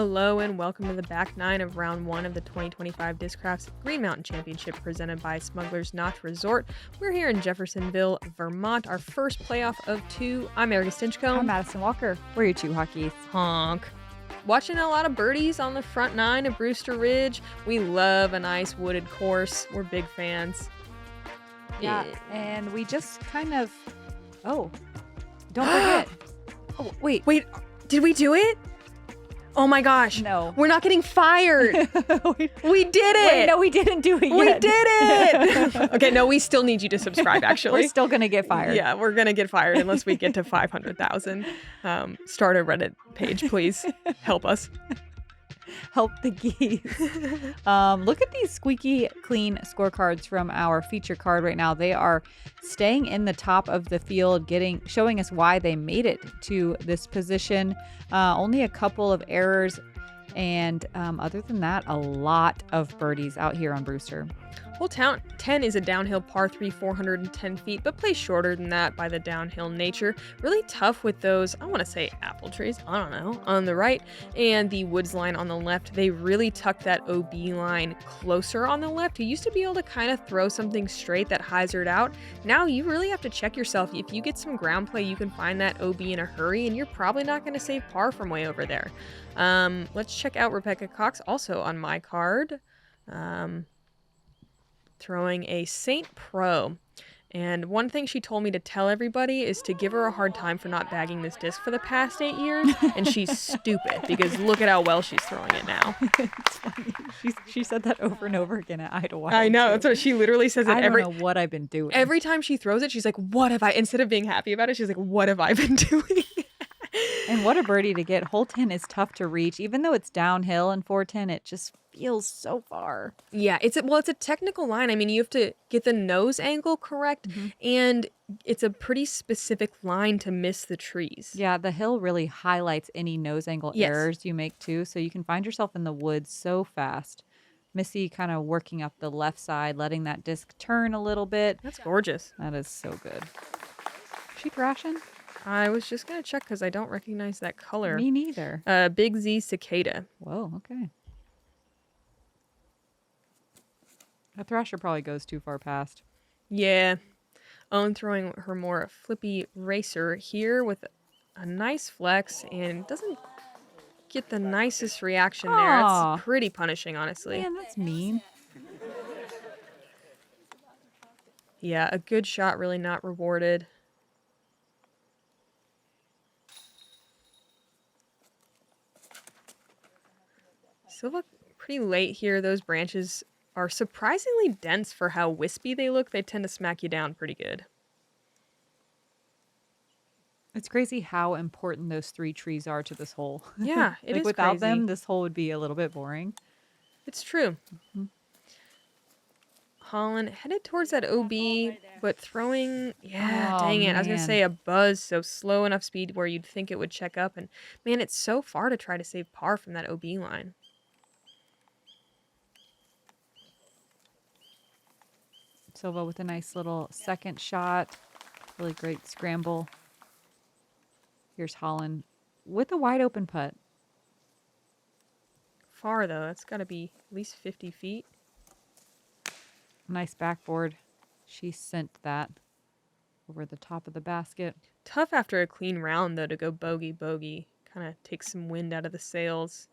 Hello and welcome to the back nine of round one of the 2025 Discrafts Green Mountain Championship presented by Smuggler's Notch Resort. We're here in Jeffersonville, Vermont, our first playoff of two. I'm Erika Stinchcomb. I'm Madison Walker. We're your two hockeys. Honk. Watching a lot of birdies on the front nine of Brewster Ridge. We love a nice wooded course. We're big fans. Yeah, and we just kind of... Oh, don't forget. Oh, wait, did we do it? Oh my gosh. No. We're not getting fired. We did it. Wait, no, we didn't do it yet. We did it. Okay, no, we still need you to subscribe, actually. We're still going to get fired. Yeah, we're going to get fired unless we get to 500,000. Start a Reddit page, please. Help us. Help the geese. Look at these squeaky clean scorecards from our feature card right now. They are staying in the top of the field, showing us why they made it to this position. Only a couple of errors, and other than that, a lot of birdies out here on Brewster. Hole 10 is a downhill par 3, 410 feet, but plays shorter than that by the downhill nature. Really tough with those, I want to say apple trees, I don't know, on the right, and the woods line on the left. They really tucked that OB line closer on the left. You used to be able to kind of throw something straight that hyzered out. Now you really have to check yourself. If you get some ground play, you can find that OB in a hurry, and you're probably not going to save par from way over there. Let's check out Rebecca Cox, also on my card. Throwing a St. Pro. And one thing she told me to tell everybody is to give her a hard time for not bagging this disc for the past 8 years. And she's stupid because look at how well she's throwing it now. It's funny. She said that over and over again at Idlewild. I know. That's what she literally says. I don't know what I've been doing. Every time she throws it, she's like, what have I, instead of being happy about it, she's like, what have I been doing? And what a birdie to get. Hole 10 is tough to reach. Even though it's downhill in 410, it just feels so far. Yeah, it's a technical line. I mean, you have to get the nose angle correct, and it's a pretty specific line to miss the trees. Yeah, the hill really highlights any nose angle errors you make too, so you can find yourself in the woods so fast. Missy kind of working up the left side, letting that disc turn a little bit. That's gorgeous. That is so good. Is she thrashing? I was just going to check because I don't recognize that color. Me neither. Big Z Cicada. Whoa, okay. A thrasher probably goes too far past. Yeah. Owen throwing her more flippy racer here with a nice flex and doesn't get the nicest reaction there. It's pretty punishing, honestly. Man, that's mean. Yeah, a good shot really not rewarded. Silva pretty late here. Those branches are surprisingly dense for how wispy they look. They tend to smack you down pretty good. It's crazy how important those 3 trees are to this hole. Yeah, it is without crazy. them, this hole would be a little bit boring. It's true. Holyn headed towards that OB, but throwing, dang it. I was going to say a buzz, so slow enough speed where you'd think it would check up. And man, it's so far to try to save par from that OB line. Silva with a nice little second shot. Really great scramble. Here's Holyn with a wide open putt. Far, though. That's got to be at least 50 feet. Nice backboard. She sent that over the top of the basket. Tough after a clean round, though, to go bogey. Kind of takes some wind out of the sails.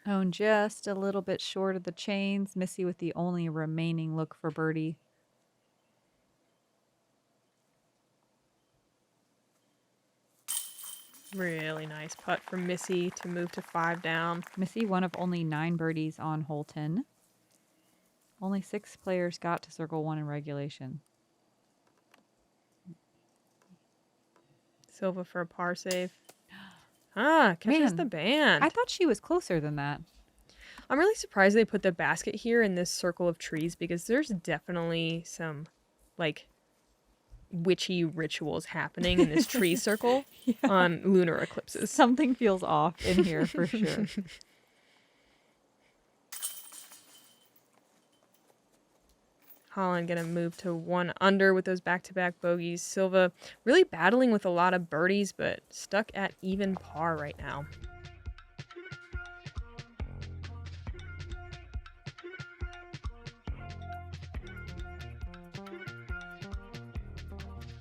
Own just a little bit short of the chains. Missy with the only remaining look for birdie. Really nice putt from Missy to move to 5 down. Missy, one of only 9 birdies on hole 10. Only 6 players got to circle 1 in regulation. Silva for a par save. Catches the band. I thought she was closer than that. I'm really surprised they put the basket here in this circle of trees because there's definitely some, like, witchy rituals happening in this tree circle on lunar eclipses. Something feels off in here for sure. Holyn gonna move to 1 under with those back-to-back bogeys. Silva really battling with a lot of birdies, but stuck at even par right now.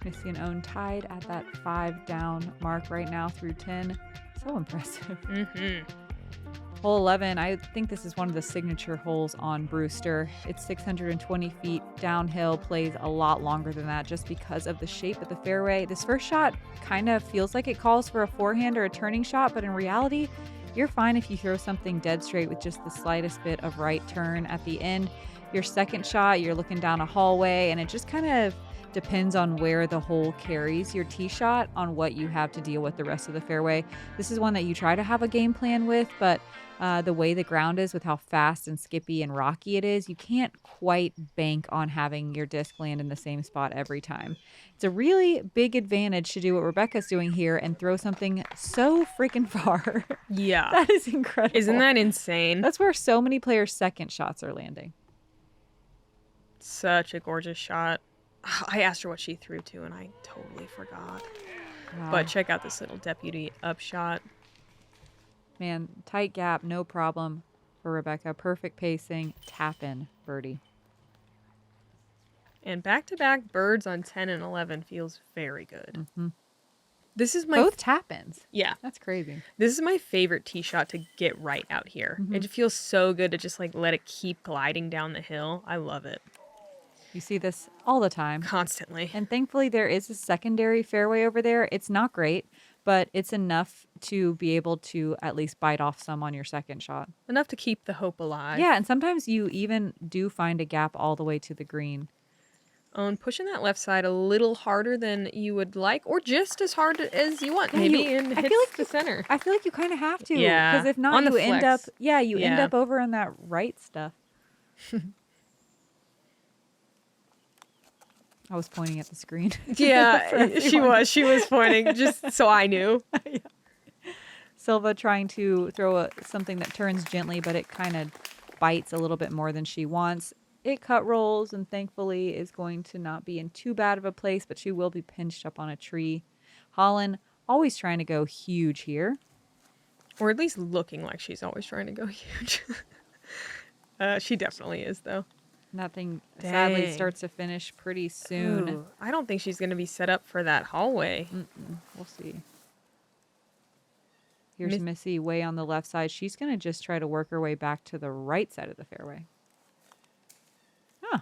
Missy and Owen tied at that 5 down mark right now through 10. So impressive. Hole 11, I think this is one of the signature holes on Brewster. It's 620 feet downhill, plays a lot longer than that just because of the shape of the fairway. This first shot kind of feels like it calls for a forehand or a turning shot, but in reality, you're fine if you throw something dead straight with just the slightest bit of right turn at the end. Your second shot, you're looking down a hallway, and it just kind of depends on where the hole carries your tee shot on what you have to deal with the rest of the fairway. This is one that you try to have a game plan with, but the way the ground is with how fast and skippy and rocky it is, you can't quite bank on having your disc land in the same spot every time. It's a really big advantage to do what Rebecca's doing here and throw something so freaking far. Yeah. That is incredible. Isn't that insane? That's where so many players' second shots are landing. Such a gorgeous shot. I asked her what she threw to, and I totally forgot. Wow. But check out this little deputy up shot. Man, tight gap, no problem for Rebecca. Perfect pacing, tap in, birdie. And back-to-back birds on 10 and 11 feels very good. This is my both tap-ins. Yeah, that's crazy. This is my favorite tee shot to get right out here. It feels so good to just like let it keep gliding down the hill. I love it. You see this all the time. Constantly. And thankfully there is a secondary fairway over there. It's not great, but it's enough to be able to at least bite off some on your second shot. Enough to keep the hope alive. Yeah, and sometimes you even do find a gap all the way to the green. Oh, and pushing that left side a little harder than you would like, or just as hard as you want, Yeah, maybe, and hits like the center. I feel like you kind of have to. Yeah. Because if not, On the you end up, flex. end up over on that right stuff. I was pointing at the screen. Yeah, she was pointing just so I knew. Yeah. Silva trying to throw something that turns gently, but it kind of bites a little bit more than she wants. It cut rolls and thankfully is going to not be in too bad of a place, but she will be pinched up on a tree. Holyn always trying to go huge here. Or at least looking like she's always trying to go huge. She definitely is, though. That thing sadly Dang. starts to finish pretty soon. Ooh, I don't think she's going to be set up for that hallway. We'll see. Here's Missy way on the left side. She's going to just try to work her way back to the right side of the fairway. Huh.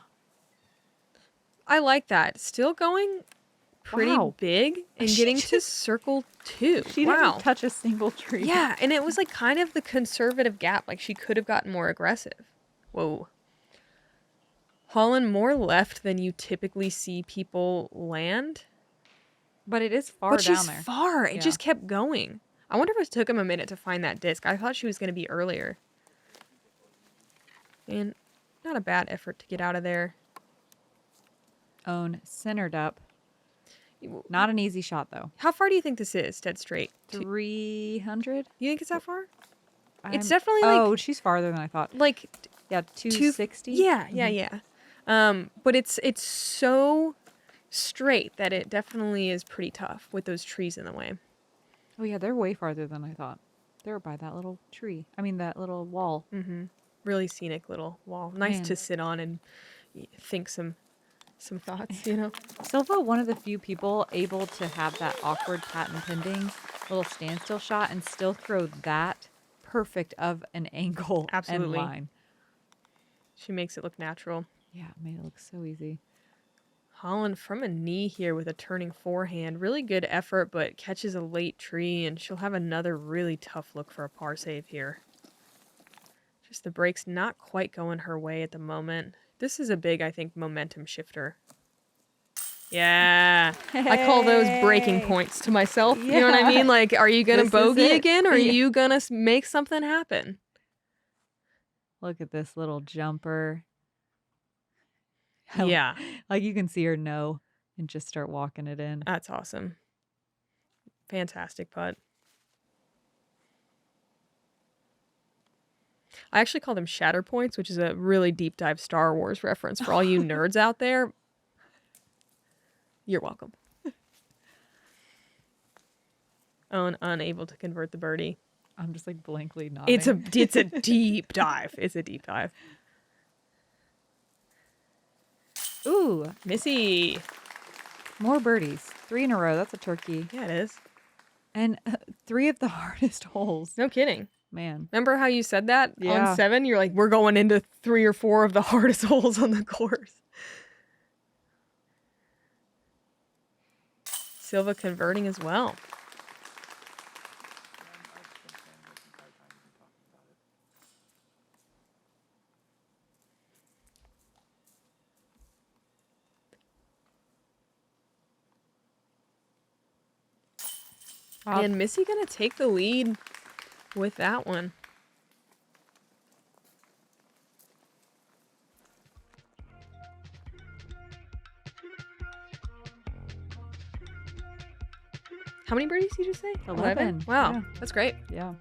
I like that. Still going pretty big and getting to circle 2. She didn't touch a single tree. Yeah, and it was like kind of the conservative gap. Like she could have gotten more aggressive. Whoa. Holyn more left than you typically see people land. But it is far But down she's there. far. It just kept going. I wonder if it took him a minute to find that disc. I thought she was going to be earlier. And not a bad effort to get out of there. Own centered up. Not an easy shot, though. How far do you think this is, dead straight? 300? You think it's that far? It's definitely like... Oh, she's farther than I thought. Like... Yeah, 260? Yeah. But it's so straight that it definitely is pretty tough with those trees in the way. Oh, yeah, they're way farther than I thought. They're by that little tree. I mean, that little wall. Really scenic little wall. Nice to sit on and think some thoughts, you know? Silva, one of the few people able to have that awkward patent pending little standstill shot and still throw that perfect of an angle and line. She makes it look natural. Yeah, it made it look so easy. Holyn from a knee here with a turning forehand. Really good effort, but catches a late tree, and she'll have another really tough look for a par save here. Just the break's not quite going her way at the moment. This is a big, I think, momentum shifter. Yeah. Hey. I call those breaking points to myself. Yeah. You know what I mean? Like, are you going to bogey again, or are you going to make something happen? Look at this little jumper. Yeah. Like you can see her know and just start walking it in. That's awesome. Fantastic putt. I actually call them shatter points, which is a really deep dive Star Wars reference for all you nerds out there. You're welcome. Unable to convert the birdie. I'm just like blankly nodding. It's a deep dive. It's a deep dive. Ooh, Missy. more birdies. 3 in a row. That's a turkey. Yeah, it is. And 3 of the hardest holes. No kidding. Man. Remember how you said that Yeah. on 7? You're like, we're going into 3 or 4 of the hardest holes on the course. Silva converting as well. And Missy gonna take the lead with that one. How many birdies did you say? 11. Wow, Yeah. that's great. Yeah.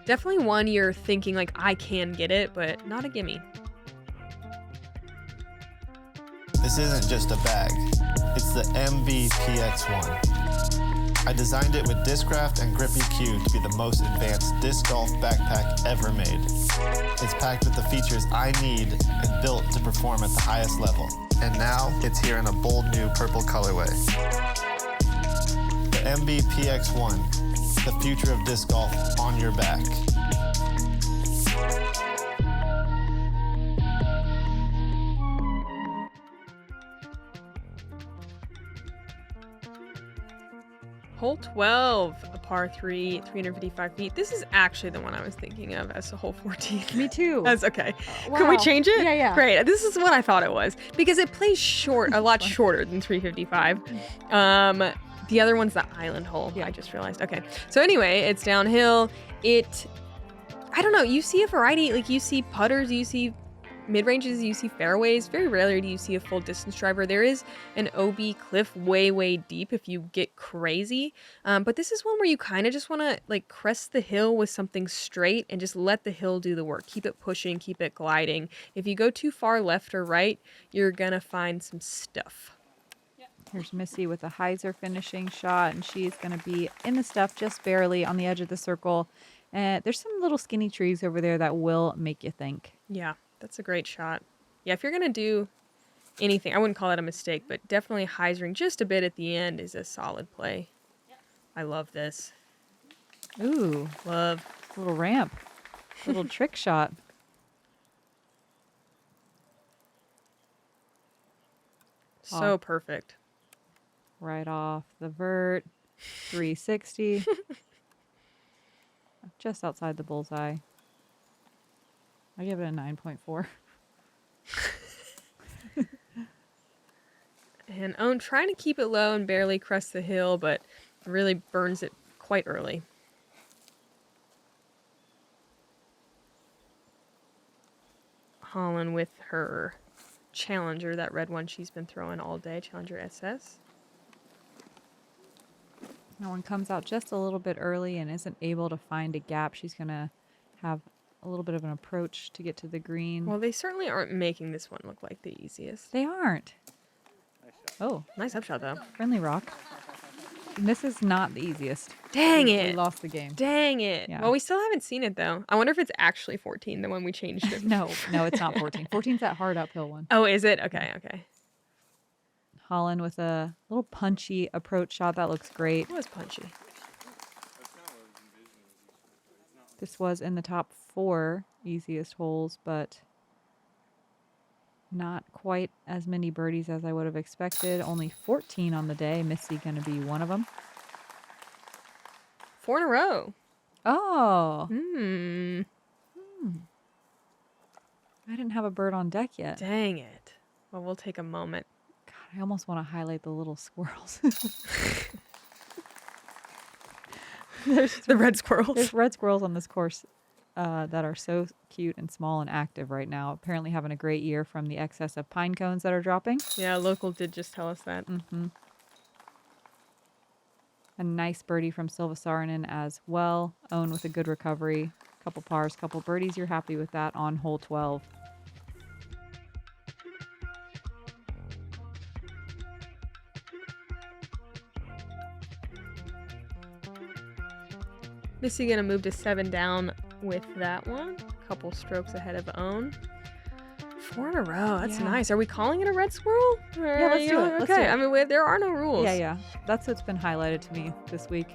Definitely one you're thinking like, I can get it, but not a gimme. This isn't just a bag, it's the MVPX1. I designed it with Discraft and Grippy Q to be the most advanced disc golf backpack ever made. It's packed with the features I need and built to perform at the highest level. And now it's here in a bold new purple colorway. The MVPX1, the future of disc golf on your back. Hole 12, a par 3, 355 feet. This is actually the one I was thinking of as a hole 14. Me too. That's okay. Wow. Can we change it? Yeah, yeah. Great. This is what I thought it was because it plays short, a lot shorter than 355. The other one's the island hole. Yeah. I just realized. Okay. So anyway, it's downhill. I don't know. You see a variety. Like you see putters, you see mid-ranges, you see fairways. Very rarely do you see a full distance driver. There is an OB cliff way deep if you get crazy. But this is one where you kind of just want to like crest the hill with something straight and just let the hill do the work. Keep it pushing, keep it gliding. If you go too far left or right, you're going to find some stuff. Here's Missy with a hyzer finishing shot, and she's going to be in the stuff just barely on the edge of the circle. And there's some little skinny trees over there that will make you think. Yeah, that's a great shot. Yeah, if you're going to do anything, I wouldn't call it a mistake, but definitely hyzering just a bit at the end is a solid play. I love this. Ooh, Love. little ramp, little trick shot. So perfect. Right off the vert, 360. Just outside the bullseye. I give it a 9.4. And Owen trying to keep it low and barely crest the hill, but really burns it quite early. Holyn with her Challenger, that red one she's been throwing all day, Challenger SS. That one comes out just a little bit early and isn't able to find a gap. She's going to have a little bit of an approach to get to the green. Well, they certainly aren't making this one look like the easiest. They aren't. Oh, Nice upshot, though. friendly rock. And this is not the easiest. Dang We it. lost the game. Dang it. Yeah. Well, we still haven't seen it, though. I wonder if it's actually 14, the one we changed it. No, it's not 14. 14's that hard uphill one. Oh, is it? Okay. Holyn with a little punchy approach shot. That looks great. It was punchy. This was in the top 4 easiest holes, but not quite as many birdies as I would have expected. Only 14 on the day. Missy going to be one of them. 4 in a row. Oh, Hmm. I didn't have a bird on deck yet. Dang it. Well, we'll take a moment. God, I almost want to highlight the little squirrels. The red squirrels. There's red squirrels on this course that are so cute and small and active right now. Apparently having a great year from the excess of pine cones that are dropping. Yeah, local did just tell us that. Mm-hmm. A nice birdie from Silva Saarinen as well. Owen with a good recovery. Couple pars, couple birdies. You're happy with that on hole 12. Missy gonna move to 7 down with that one. Couple strokes ahead of Own. 4 in a row. That's Yeah. nice. Are we calling it a red squirrel? Yeah, let's do it. Okay. Let's do it. I mean, there are no rules. Yeah. That's what's been highlighted to me this week.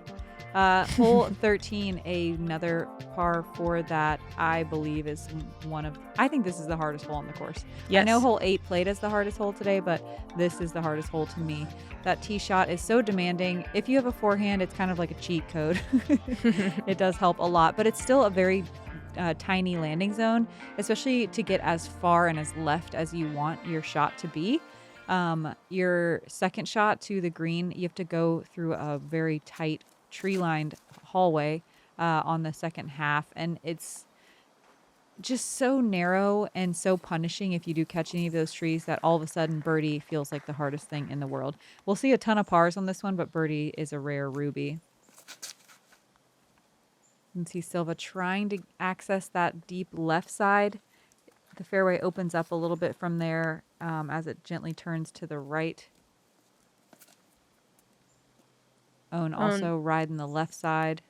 Hole 13, another par 4 that I believe is I think this is the hardest hole on the course. Yes. I know hole 8 played as the hardest hole today, but this is the hardest hole to me. That tee shot is so demanding. If you have a forehand, it's kind of like a cheat code. It does help a lot, but it's still a very tiny landing zone, especially to get as far and as left as you want your shot to be. Your second shot to the green, you have to go through a very tight tree-lined hallway on the second half, and it's just so narrow and so punishing if you do catch any of those trees that all of a sudden birdie feels like the hardest thing in the world. We'll see a ton of pars on this one, but birdie is a rare ruby. You can see Silva trying to access that deep left side. The fairway opens up a little bit from there as it gently turns to the right. Own also riding the left side.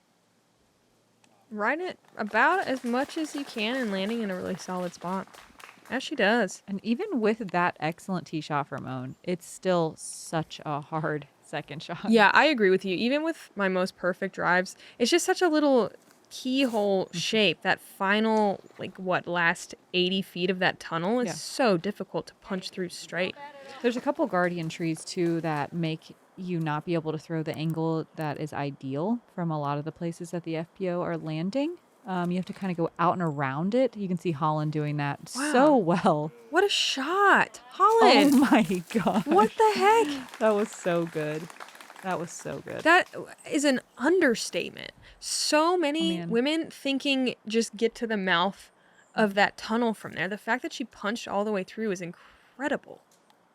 Ride it about as much as you can and landing in a really solid spot. As she does. And even with that excellent tee shot from Own, it's still such a hard second shot. Yeah, I agree with you. Even with my most perfect drives, it's just such a little keyhole shape. That final, last 80 feet of that tunnel is so difficult to punch through straight. There's a couple guardian trees, too, that make you not be able to throw the angle that is ideal from a lot of the places that the FPO are landing. You have to kind of go out and around it. You can see Holyn doing that so well. What a shot. Holyn. Oh, my God. What the heck? That was so good. That was so good. That is an understatement. So many women thinking just get to the mouth of that tunnel from there. The fact that she punched all the way through is incredible.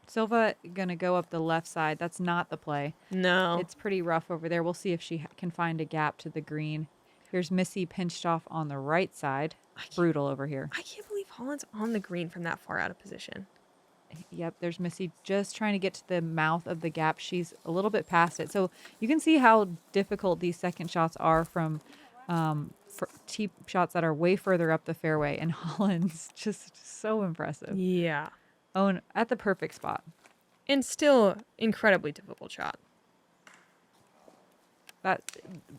Silva going to go up the left side. That's not the play. No. It's pretty rough over there. We'll see if she can find a gap to the green. Here's Missy pinched off on the right side. Brutal over here. I can't believe Holland's on the green from that far out of position. Yep, there's Missy just trying to get to the mouth of the gap. She's a little bit past it. So you can see how difficult these second shots are from tee shots that are way further up the fairway. And Holland's just so impressive. Yeah. Own at the perfect spot. And still incredibly difficult shot. That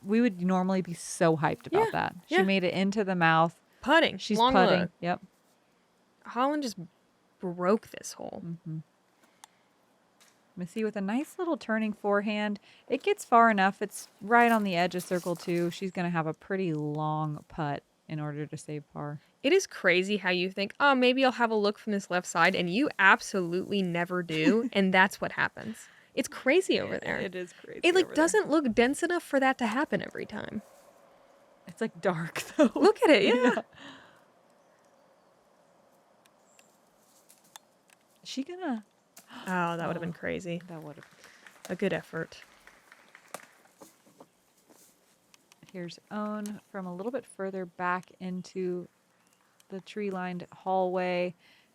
we would normally be so hyped about that. She made it into the mouth. Putting. She's Long putting. look. Yep. Holland just broke this hole. Mm-hmm. Missy with a nice little turning forehand. It gets far enough. It's right on the edge of circle 2. She's going to have a pretty long putt in order to save par. It is crazy how you think, oh, maybe I'll have a look from this left side, and you absolutely never do, and that's what happens. It's crazy over there. It is crazy. It doesn't look dense enough for that to happen every time. It's dark though. Look at it, yeah. Is she gonna? Oh, that would have been crazy. That would have. A good effort. Here's Own from a little bit further back into the tree-lined hallway.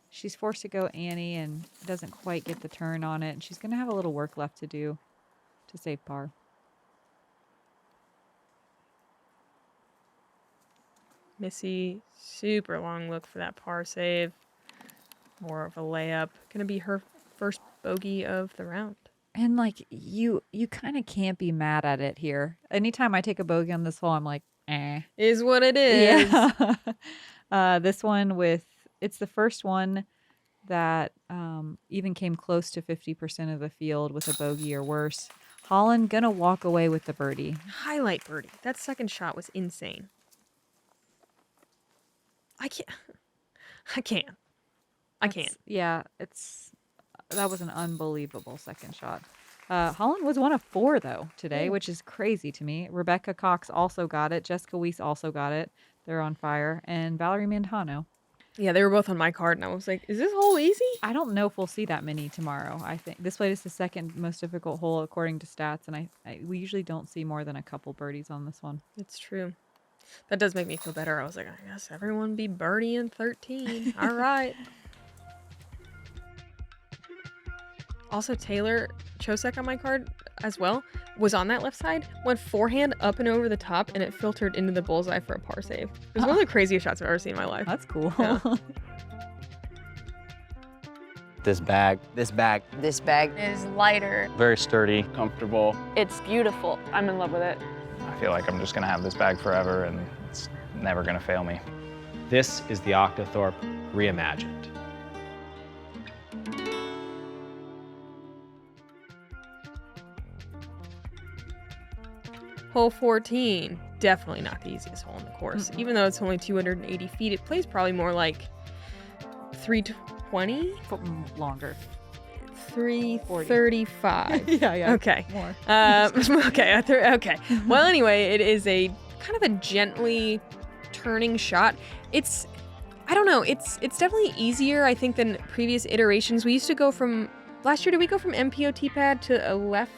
She's forced to go Annie and doesn't quite get the turn on it. And she's going to have a little work left to do to save par. Missy, super long look for that par save. More of a layup. Gonna be her first bogey of the round. And you kind of can't be mad at it here. Anytime I take a bogey on this hole, I'm like, eh. Is what it is. Yeah. This one it's the first one that even came close to 50% of the field with a bogey or worse. Holyn gonna walk away with the birdie. Highlight birdie. That second shot was insane. I can't. Yeah, that was an unbelievable second shot. Holyn was 1 of 4 though today, which is crazy to me. Rebecca Cox also got it. Jessica Weiss also got it. They're on fire. And Valerie Mandano. Yeah, they were both on my card, and I was like, is this hole easy? I don't know if we'll see that many tomorrow. I think this played is the second most difficult hole according to stats, and we usually don't see more than a couple birdies on this one. It's true. That does make me feel better. I was like, I guess everyone be birdie in 13. All right. Also, Taylor Chosek on my card as well was on that left side, went forehand up and over the top, and it filtered into the bullseye for a par save. It was one of the craziest shots I've ever seen in my life. That's cool. Yeah. This bag is lighter. Very sturdy, comfortable. It's beautiful. I'm in love with it. I feel like I'm just gonna have this bag forever and it's never gonna fail me. This is the Octothorpe reimagined. Hole 14, definitely not the easiest hole in the course. Even though it's only 280 feet, it plays probably more like 320? Longer. 335. Yeah. Okay. More. Okay. Well, anyway, it is a kind of a gently turning shot. I don't know, it's definitely easier, I think, than previous iterations. We used to go from, last year, did we go from MPO pad to a left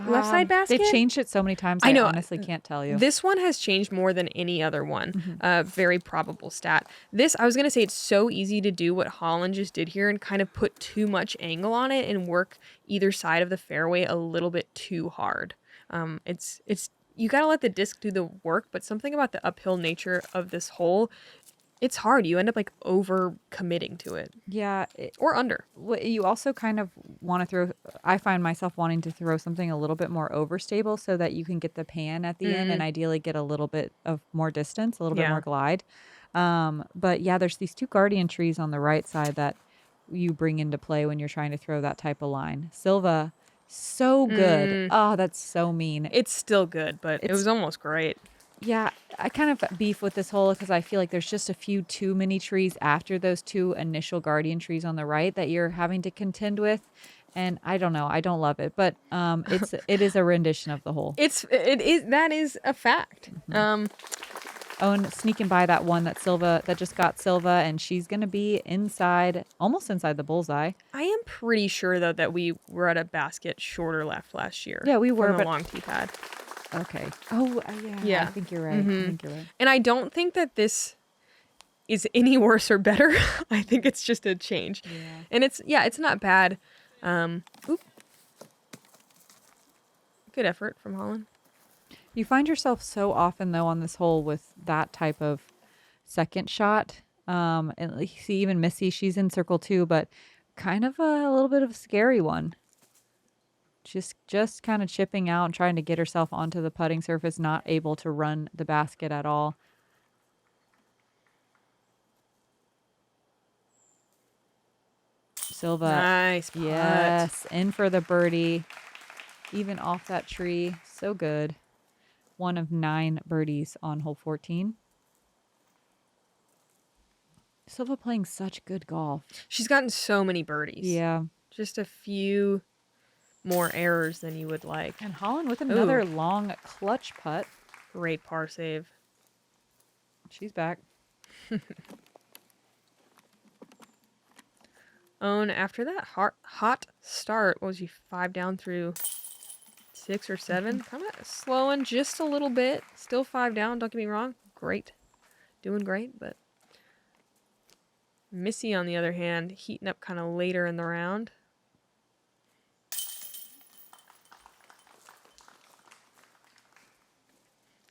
side basket? They've changed it so many times. I know. I honestly can't tell you. This one has changed more than any other one. Very probable stat. This, I was going to say, it's so easy to do what Holyn just did here and kind of put too much angle on it and work either side of the fairway a little bit too hard. It's you got to let the disc do the work, but something about the uphill nature of this hole, it's hard. You end up like over committing to it. Yeah. Or under. You also kind of want to throw, I find myself wanting to throw something a little bit more overstable so that you can get the pan at the end and ideally get a little bit of more distance, a little bit more glide. But yeah, there's these two guardian trees on the right side that you bring into play when you're trying to throw that type of line. Silva, so good. Oh, that's so mean. It's still good, but it was almost great. Yeah, I kind of beef with this hole because I feel like there's just a few too many trees after those two initial guardian trees on the right that you're having to contend with. And I don't know, I don't love it, but it is a rendition of the hole. That is a fact. Owen sneaking by that one that just got Silva, and she's gonna be almost inside the bullseye. I am pretty sure though that we were at a basket shorter left last year. Yeah, we were, from the but long tee pad. Okay. Oh, yeah. I think you're right. I think you're right. And I don't think that this is any worse or better. I think it's just a change. Yeah. And it's not bad. Good effort from Holyn. You find yourself so often though on this hole with that type of second shot. And you see even Missy, she's in circle 2, but kind of a little bit of a scary one. Just kind of chipping out and trying to get herself onto the putting surface, not able to run the basket at all. Silva. Nice putt. Yes, in for the birdie. Even off that tree. So good. 1 of 9 birdies on hole 14. Silva playing such good golf. She's gotten so many birdies. Yeah. Just a few more errors than you would like. And Holyn with another long clutch putt. Great par save. She's back. Owen, after that hot start, what was you 5 down through 6 or 7? Kind of slowing just a little bit. Still 5 down, don't get me wrong. Great. Doing great, but Missy, on the other hand, heating up kind of later in the round.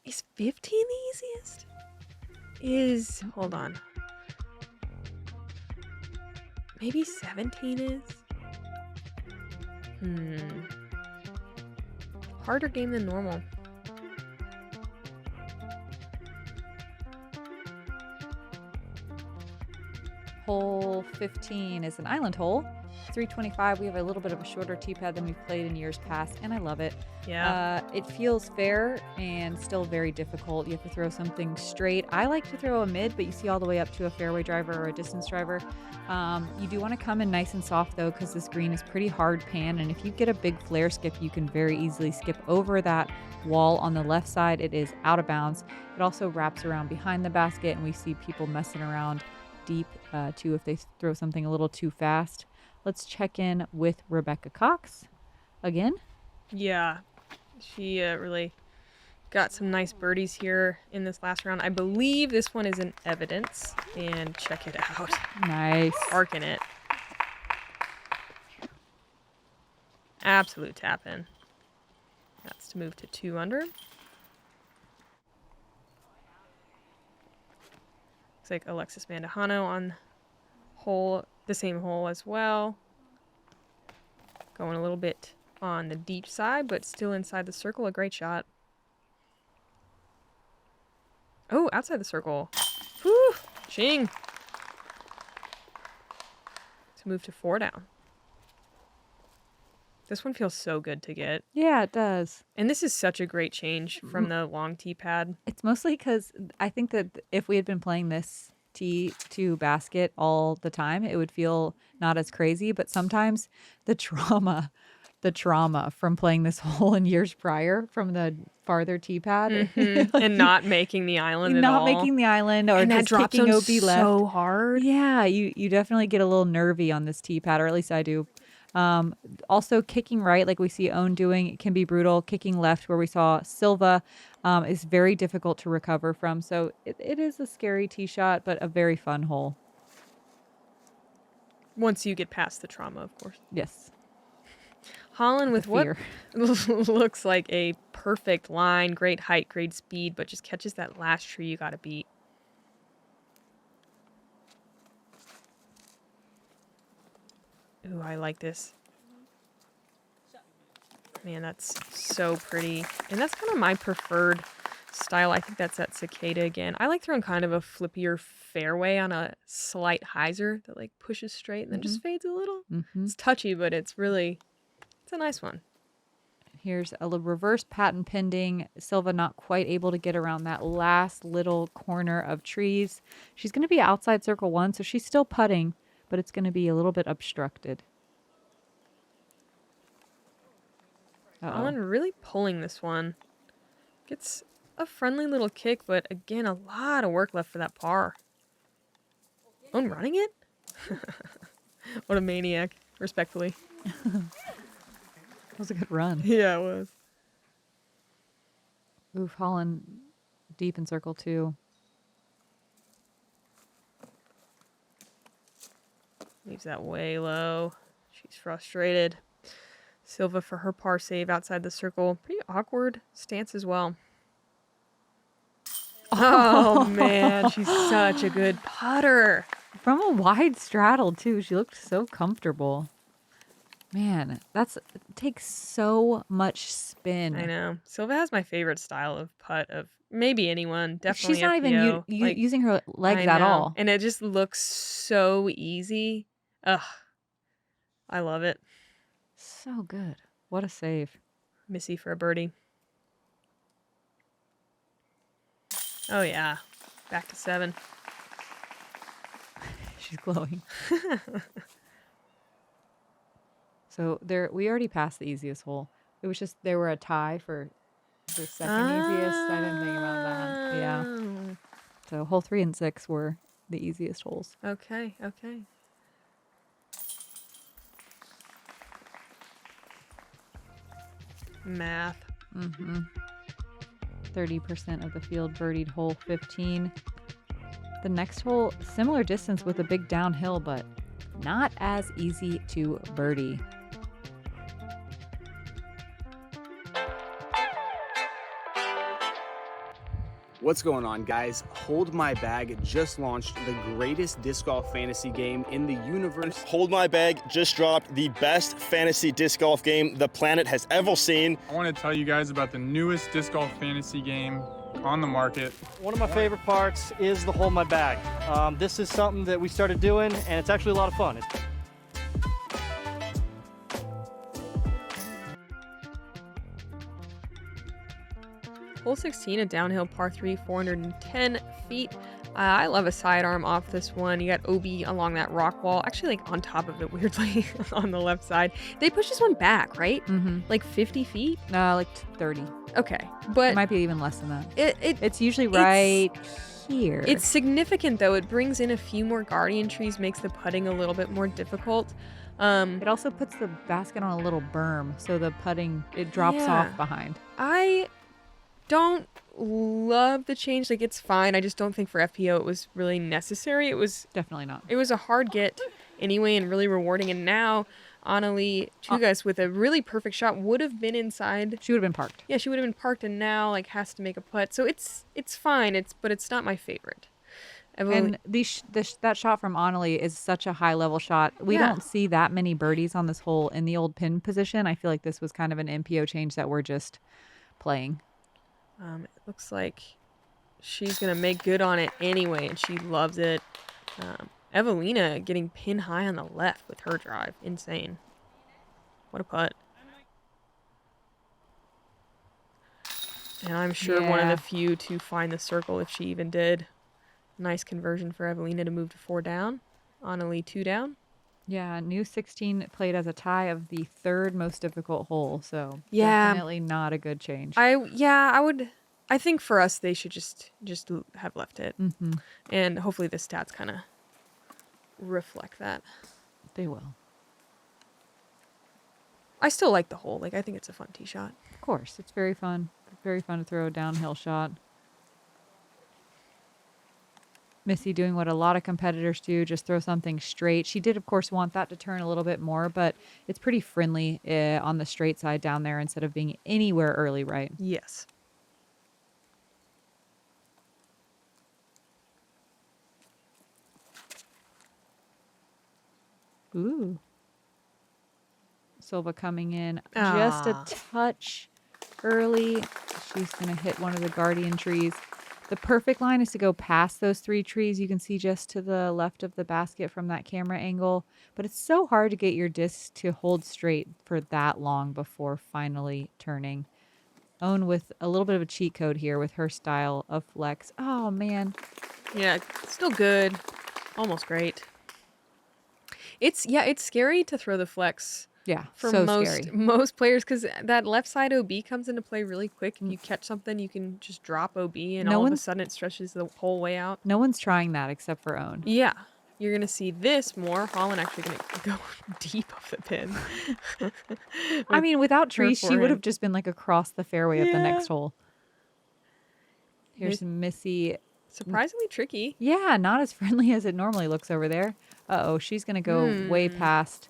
Is 15 the easiest? Hold on. Maybe 17 is? Harder game than normal. Hole 15 is an island hole. 325. We have a little bit of a shorter tee pad than we've played in years past, and I love it. Yeah. It feels fair and still very difficult. You have to throw something straight. I like to throw a mid, but you see all the way up to a fairway driver or a distance driver. You do want to come in nice and soft, though, because this green is pretty hard pan, and if you get a big flare skip, you can very easily skip over that wall on the left side. It is out of bounds. It also wraps around behind the basket, and we see people messing around deep, too, if they throw something a little too fast. Let's check in with Rebecca Cox again. Yeah. She really got some nice birdies here in this last round. I believe this one is in evidence. And check it out. Nice. Arcing it. Absolute tap in. That's to move to 2 under. Looks like Alexis Mandujano on the same hole as well. Going a little bit on the deep side, but still inside the circle. A great shot. Oh, outside the circle. Whew, ching. To move to 4 down. This one feels so good to get. Yeah, it does. And this is such a great change from the long tee pad. It's mostly because I think that if we had been playing this tee to basket all the time, it would feel not as crazy. But sometimes the trauma from playing this hole in years prior from the farther tee pad and not making the island at all. Not making the island, or and just that drop kicking zone's OB left so hard. Yeah, you definitely get a little nervy on this tee pad, or at least I do. Also, kicking right, like we see Owen doing, it can be brutal. Kicking left, where we saw Silva, is very difficult to recover from. So it is a scary tee shot, but a very fun hole. Once you get past the trauma, of course. Yes. Holyn with what fear. looks like a perfect line, great height, great speed, but just catches that last tree you got to beat. Ooh, I like this. Man, that's so pretty. And that's kind of my preferred style. I think that's that cicada again. I like throwing kind of a flippier fairway on a slight hyzer that like pushes straight and then just fades a little. It's touchy, but it's a nice one. Here's a reverse patent pending. Silva not quite able to get around that last little corner of trees. She's going to be outside circle 1, so she's still putting, but it's going to be a little bit obstructed. Holyn really pulling this one. Gets a friendly little kick, but again, a lot of work left for that par. Owen running it? What a maniac, respectfully. That was a good run. Yeah, it was. Oof, Holyn deep in circle 2. Leaves that way low. She's frustrated. Silva for her par save outside the circle. Pretty awkward stance as well. Oh, man. She's such a good putter. From a wide straddle, too. She looked so comfortable. Man, it takes so much spin. I know. Silva has my favorite style of putt of maybe anyone. Definitely She's not FPO. even using her legs at all. And it just looks so easy. Ugh. I love it. So good. What a save. Missy for a birdie. Oh, yeah. Back to 7. She's glowing. So we already passed the easiest hole. It was just there were a tie for the second easiest. I didn't think about that. Yeah. So hole 3 and 6 were the easiest holes. Okay. Math. 30% of the field birdied hole 15. The next hole, similar distance with a big downhill, but not as easy to birdie. What's going on, guys? Hold My Bag just launched the greatest disc golf fantasy game in the universe. Hold My Bag just dropped the best fantasy disc golf game the planet has ever seen. I want to tell you guys about the newest disc golf fantasy game on the market. One of my favorite parts is the Hold My Bag. This is something that we started doing, and it's actually a lot of fun. Hole 16, a downhill par 3, 410 feet. I love a sidearm off this one. You got OB along that rock wall. Actually, like on top of it, weirdly, on the left side. They push this one back, right? Like 50 feet? Like 30. Okay. But it might be even less than that. It's usually right here. It's significant, though. It brings in a few more guardian trees, makes the putting a little bit more difficult. It also puts the basket on a little berm, so the putting, it drops off behind. don't love the change. Like, it's fine. I just don't think for FPO it was really necessary. It was Definitely not. It was a hard get anyway and really rewarding. And now Annalie Tugas with a really perfect shot would have been inside. She would have been parked. Yeah, she would have been parked, and now like has to make a putt. So it's fine. But it's not my favorite. And that shot from Annalie is such a high level shot. We don't see that many birdies on this hole in the old pin position. I feel like this was kind of an MPO change that we're just playing. It looks like she's gonna make good on it anyway, and she loves it. Evelina getting pin high on the left with her drive. Insane. What a putt. And I'm sure one of the few to find the circle if she even did. Nice conversion for Evelina to move to 4 down. Annalie 2 down. Yeah, new 16 played as a tie of the 3rd most difficult hole, so definitely not a good change. I think for us they should just have left it. And hopefully the stats kind of reflect that. They will. I still like the hole. Like, I think it's a fun tee shot. Of course, it's very fun. Very fun to throw a downhill shot. Missy doing what a lot of competitors do, just throw something straight. She did, of course, want that to turn a little bit more, but it's pretty friendly on the straight side down there instead of being anywhere early right. Yes. Ooh. Silva coming in just a touch early. She's going to hit one of the guardian trees. The perfect line is to go past those 3 trees. You can see just to the left of the basket from that camera angle. But it's so hard to get your disc to hold straight for that long before finally turning. Own with a little bit of a cheat code here with her style of flex. Oh, man. Yeah, still good. Almost great. It's scary to throw the flex. Yeah, for so most players, because that left side OB comes into play really quick. If you catch something, you can just drop OB, and all of a sudden it stretches the whole way out. No one's trying that except for Own. Yeah, you're gonna see this more. Holyn actually gonna go deep off the pin. I mean, without trees, she would have just been like across the fairway of the next hole. Here's Missy. Surprisingly tricky. Yeah, not as friendly as it normally looks over there. Uh-oh, she's gonna go way past.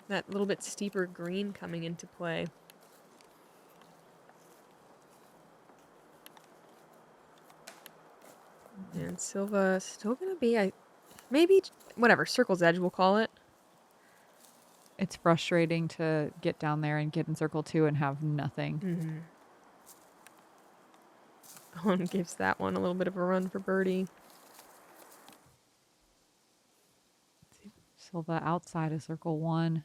That little bit steeper green coming into play. And Silva still going to be, maybe, whatever, circle's edge, we'll call it. It's frustrating to get down there and get in circle 2 and have nothing. Owen gives that one a little bit of a run for birdie. Silva outside of circle 1.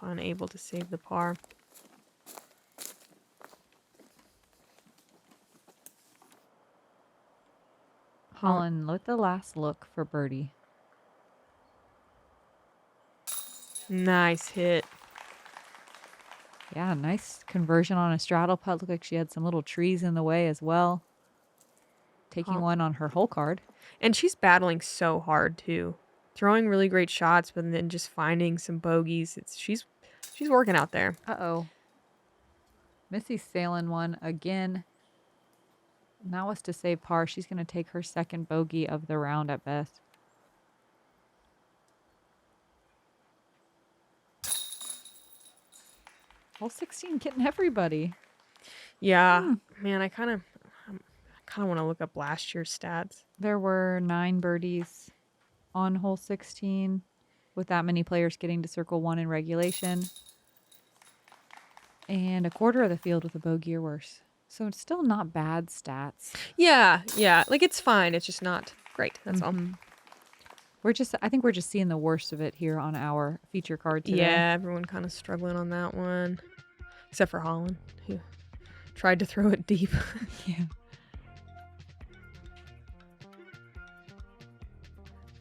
Unable to save the par. Holyn with the last look for birdie. Nice hit. Yeah, nice conversion on a straddle putt. Looked like she had some little trees in the way as well. Taking one on her hole card. And she's battling so hard too. Throwing really great shots, but then just finding some bogeys. She's working out there. Uh-oh. Missy's sailing one again. Now it's to save par. She's going to take her second bogey of the round at best. Hole 16 getting everybody. Yeah. Man, I kind of want to look up last year's stats. There were 9 birdies on hole 16 with that many players getting to circle 1 in regulation. And a quarter of the field with a bogey or worse. So it's still not bad stats. Yeah. Like, it's fine. It's just not great. That's all. I think we're just seeing the worst of it here on our feature card today. Yeah, everyone kind of struggling on that one. Except for Holyn, who tried to throw it deep. Yeah.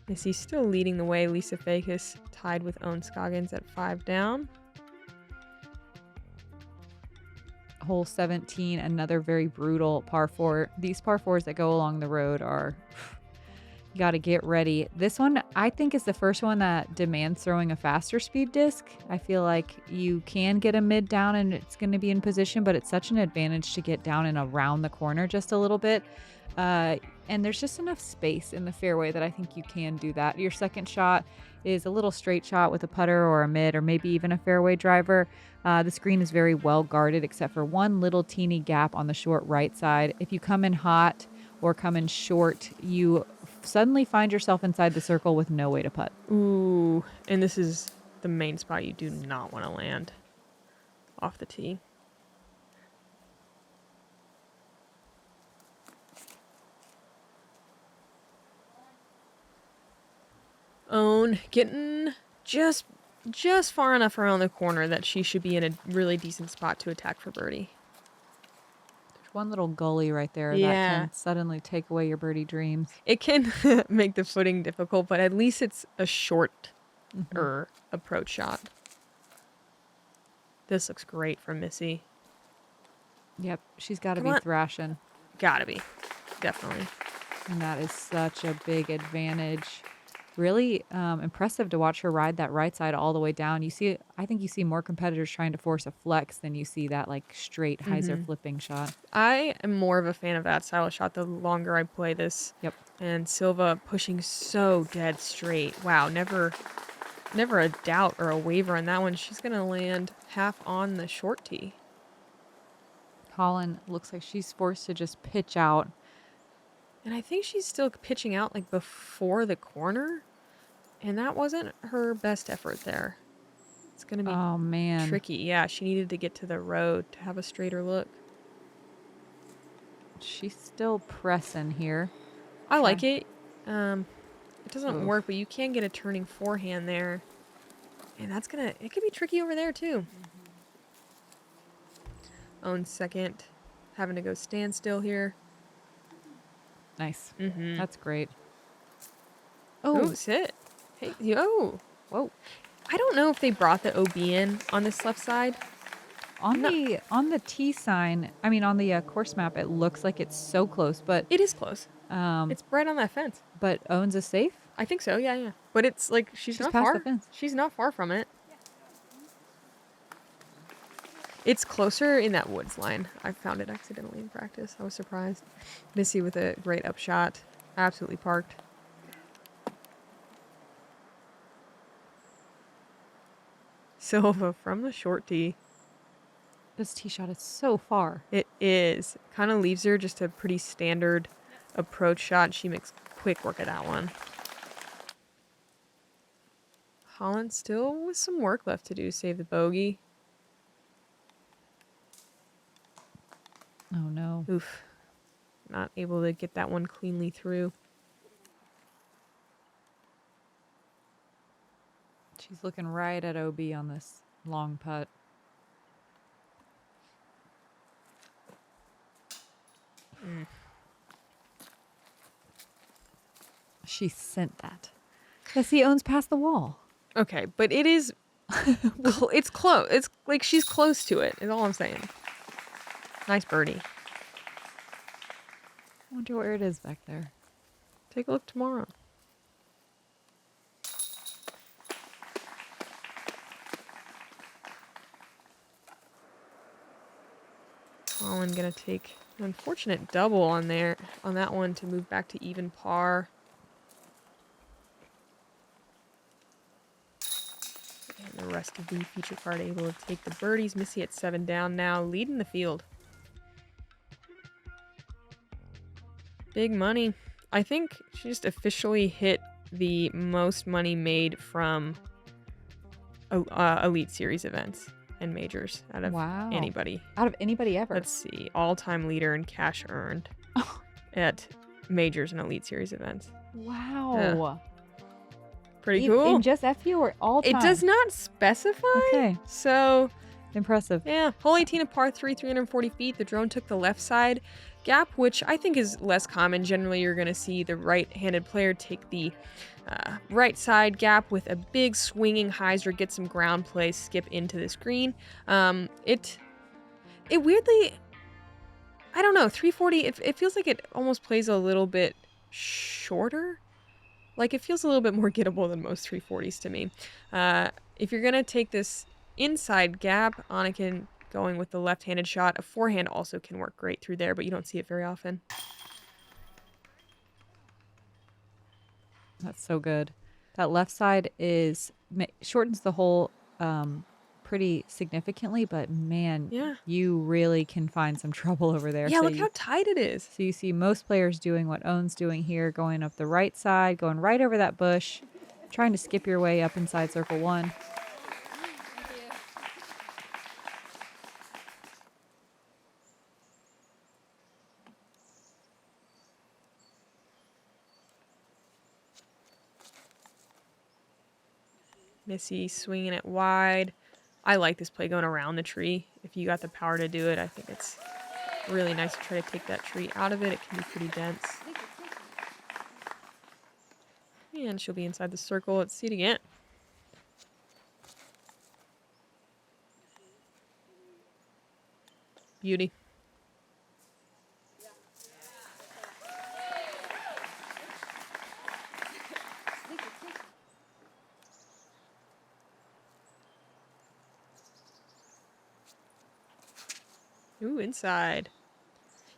Missy still leading the way. Lisa Fakis tied with Owen Scoggins at 5 down. Hole 17, another very brutal par 4. These par 4s that go along the road are You got to get ready. This one, I think, is the first one that demands throwing a faster speed disc. I feel like you can get a mid down and it's going to be in position, but it's such an advantage to get down and around the corner just a little bit. And there's just enough space in the fairway that I think you can do that. Your second shot is a little straight shot with a putter or a mid or maybe even a fairway driver. This green is very well guarded except for one little teeny gap on the short right side. If you come in hot or come in short, you suddenly find yourself inside the circle with no way to putt. Ooh, and this is the main spot you do not want to land off the tee. Own getting just far enough around the corner that she should be in a really decent spot to attack for birdie. There's one little gully right there that can suddenly take away your birdie dreams. It can make the footing difficult, but at least it's a short approach shot. This looks great from Missy. Yep, she's got to be thrashing. Gotta be, definitely. And that is such a big advantage. Really impressive to watch her ride that right side all the way down. I think you see more competitors trying to force a flex than you see that like straight hyzer flipping shot. I am more of a fan of that style of shot the longer I play this. Yep. And Silva pushing so dead straight. Wow, never a doubt or a waver on that one. She's gonna land half on the short tee. Holyn looks like she's forced to just pitch out. And I think she's still pitching out like before the corner. And that wasn't her best effort there. It's going to be tricky. Yeah, she needed to get to the road to have a straighter look. She's still pressing here. I like it. It doesn't work, but you can get a turning forehand there. And it could be tricky over there too. Own second. Having to go standstill here. Nice. That's great. Oh, sit. Hey, whoa. I don't know if they brought the OB in on this left side. On the tee sign, I mean on the course map, it looks like it's so close, but it is close. It's right on that fence. But owns a safe? I think so. Yeah. But it's like she's not past far. the fence. She's not far from it. It's closer in that woods line. I found it accidentally in practice. I was surprised. Missy with a great upshot. Absolutely parked. Silva from the short tee. This tee shot is so far. It is. Kind of leaves her just a pretty standard approach shot. She makes quick work of that one. Holyn still with some work left to do to save the bogey. Oh, no. Oof. Not able to get that one cleanly through. She's looking right at OB on this long putt. She sent that. Yes, he owns past the wall. Okay, but it is... it's close. It's like she's close to it, is all I'm saying. Nice birdie. I wonder where it is back there. Take a look tomorrow. Holyn gonna take an unfortunate double on that one to move back to even par. And the rest of the feature card able to take the birdies. Missy at 7 down now, leading the field. Big money. I think she just officially hit the most money made from Elite Series events and majors out of anybody. Out of anybody ever. Let's see. All-time leader in cash earned at majors and Elite Series events. Wow. Pretty cool. In just FPO or all time? It does not specify. Okay. So impressive. Yeah. Hole 18 of par 3, 340 feet. The drone took the left side gap, which I think is less common. Generally, you're going to see the right-handed player take the right side gap with a big swinging hyzer, get some ground play, skip into this green. It weirdly, I don't know, 340, it feels like it almost plays a little bit shorter Like, it feels a little bit more gettable than most 340s to me. If you're going to take this inside gap, Anakin going with the left-handed shot. A forehand also can work great through there, but you don't see it very often. That's so good. That left side shortens the hole pretty significantly, but man, you really can find some trouble over there. Yeah, So look how tight it is. So you see most players doing what Owen's doing here, going up the right side, going right over that bush, trying to skip your way up inside circle 1. Missy swinging it wide. I like this play going around the tree. If you got the power to do it, I think it's really nice to try to take that tree out of it. It can be pretty dense. And she'll be inside the circle. Let's see it again. Beauty. Ooh, inside.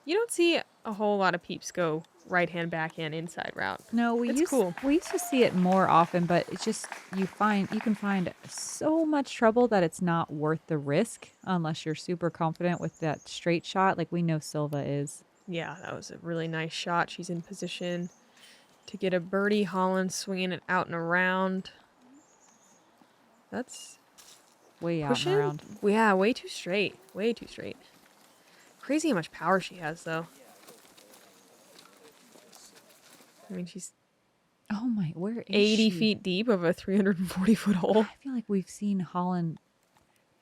You don't see a whole lot of peeps go right hand backhand inside route. No, we used to see it more often, but it's just you can find so much trouble that it's not worth the risk unless you're super confident with that straight shot like we know Silva is. Yeah, that was a really nice shot. She's in position to get a birdie. Holyn swinging it out and around. That's way out pushing? and around. Yeah, way too straight. Way too straight. Crazy how much power she has, though. I mean, she's... Oh my, where is 80 she? feet deep of a 340-foot hole. I feel like we've seen Holyn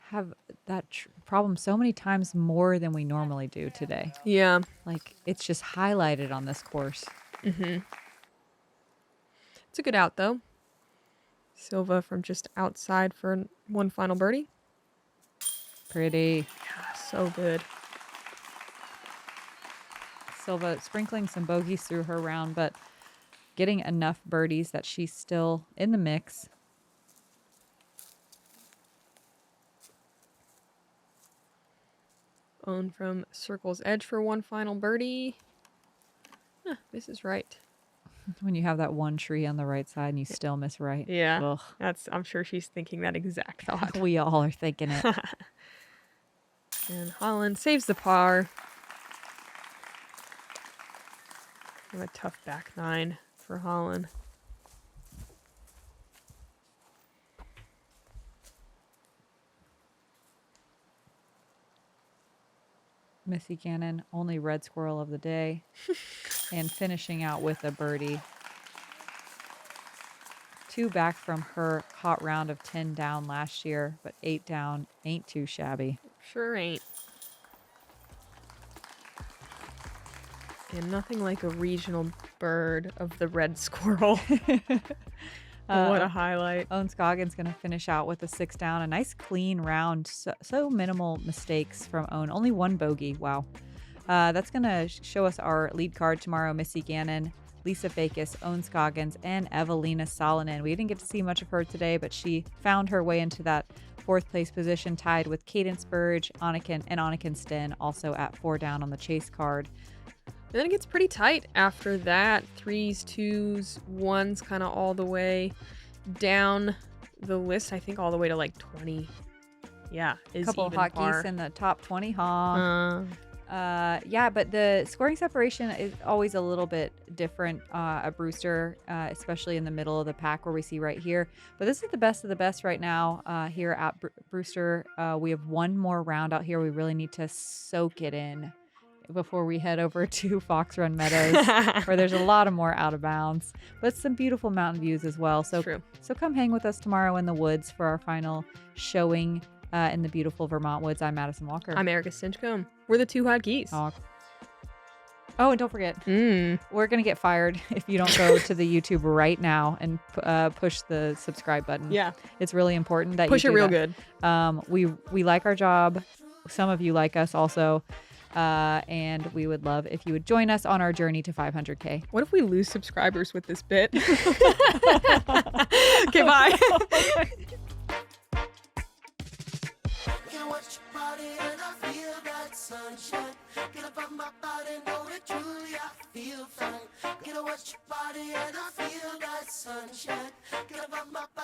have that problem so many times more than we normally do today. Yeah. Like, it's just highlighted on this course. Mm-hmm. It's a good out, though. Silva from just outside for one final birdie. Pretty. Yeah, so good. Silva sprinkling some bogeys through her round, but getting enough birdies that she's still in the mix. Owen from circle's edge for one final birdie. This is right. When you have that one tree on the right side and you still miss right. Yeah. Ugh. I'm sure she's thinking that exact thought. We all are thinking it. And Holyn saves the par. A tough back nine for Holyn. Missy Gannon, only red squirrel of the day. And finishing out with a birdie. 2 back from her hot round of 10 down last year, but 8 down ain't too shabby. Sure ain't. And nothing like a regional bird of the red squirrel. What a highlight. Scoggins going to finish out with a 6 down. A nice clean round. So minimal mistakes from Owen. Only 1 bogey. Wow. That's going to show us our lead card tomorrow. Missy Gannon, Lisa Bakis, Owen Scoggins, and Evelina Saarinen. We didn't get to see much of her today, but she found her way into that 4th place position, tied with Cadence Burge, Anakin Sten, also at 4 down on the chase card. And then it gets pretty tight after that. 3s, 2s, 1s kind of all the way down the list. I think all the way to like 20. Yeah, A couple of hotkeys in the top 20, huh? Yeah, but the scoring separation is always a little bit different at Brewster, especially in the middle of the pack where we see right here. But this is the best of the best right now here at Brewster. We have one more round out here. We really need to soak it in before we head over to Fox Run Meadows, where there's a lot of more out of bounds, but some beautiful mountain views as well. So, so come hang with us tomorrow in the woods for our final showing in the beautiful Vermont woods. I'm Madison Walker. I'm Erika Stinchcomb. We're the 2 hot geese. Oh, and don't forget, we're going to get fired if you don't go to the YouTube right now and push the subscribe button. Yeah. It's really important that push you it do real that. good. We like our job. Some of you like us also. And we would love if you would join us on our journey to 500K. What if we lose subscribers with this bit? Okay, bye. Sunshine, get up on my body, know that truly I feel fine. Get up, watch your body, and I feel that sunshine. Get up on my body.